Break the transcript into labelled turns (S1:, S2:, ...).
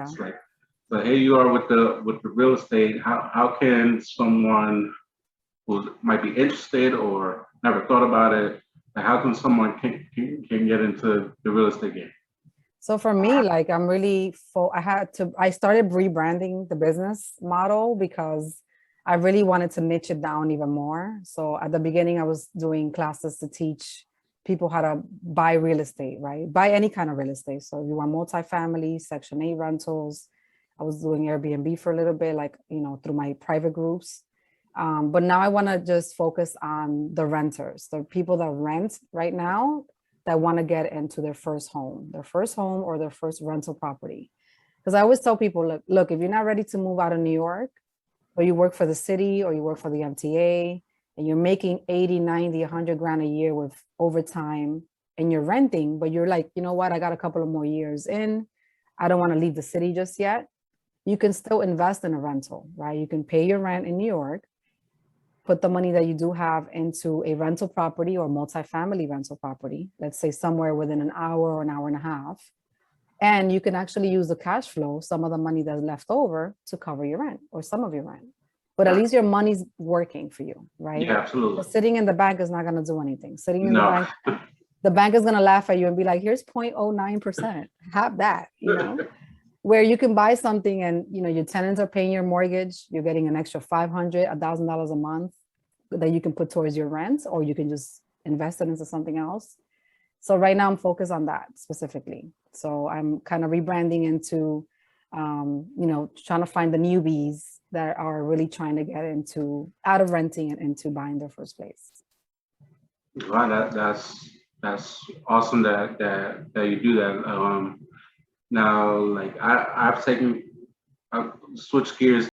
S1: Yeah.
S2: Like, so here you are with the real estate. How can someone who might be interested or never thought about it, like how can someone can get into the real estate game?
S1: So for me, like I'm really full. I started rebranding the business model because I really wanted to niche it down even more. So at the beginning, I was doing classes to teach people how to buy real estate, right? Buy any kind of real estate. So if you want multifamily, Section 8 rentals, I was doing Airbnb for a little bit, like, through my private groups. But now I want to just focus on the renters, the people that rent right now that want to get into their first home or their first rental property. Because I always tell people, look, if you're not ready to move out of New York, or you work for the city or you work for the MTA and you're making 80, 90, 100 grand a year with overtime and you're renting, but you're like, you know what, I got a couple of more years in, I don't want to leave the city just yet. You can still invest in a rental, right? You can pay your rent in New York, put the money that you do have into a rental property or multifamily rental property, let's say somewhere within an hour or an hour and a half. And you can actually use the cash flow, some of the money that's left over to cover your rent or some of your rent. But at least your money's working for you, right?
S2: Yeah, absolutely.
S1: But sitting in the bank is not going to do anything. Sitting in
S2: No.
S1: the bank is going to laugh at you and be like, here's 0.09%. Have that, where you can buy something and your tenants are paying your mortgage, you're getting an extra $500 a month that you can put towards your rent, or you can just invest it into something else. So right now I'm focused on that specifically. So I'm kind of rebranding into trying to find the newbies that are really trying to get into out of renting and into buying their first place.
S2: Wow, that's awesome that you do that. Now, like I've switched gears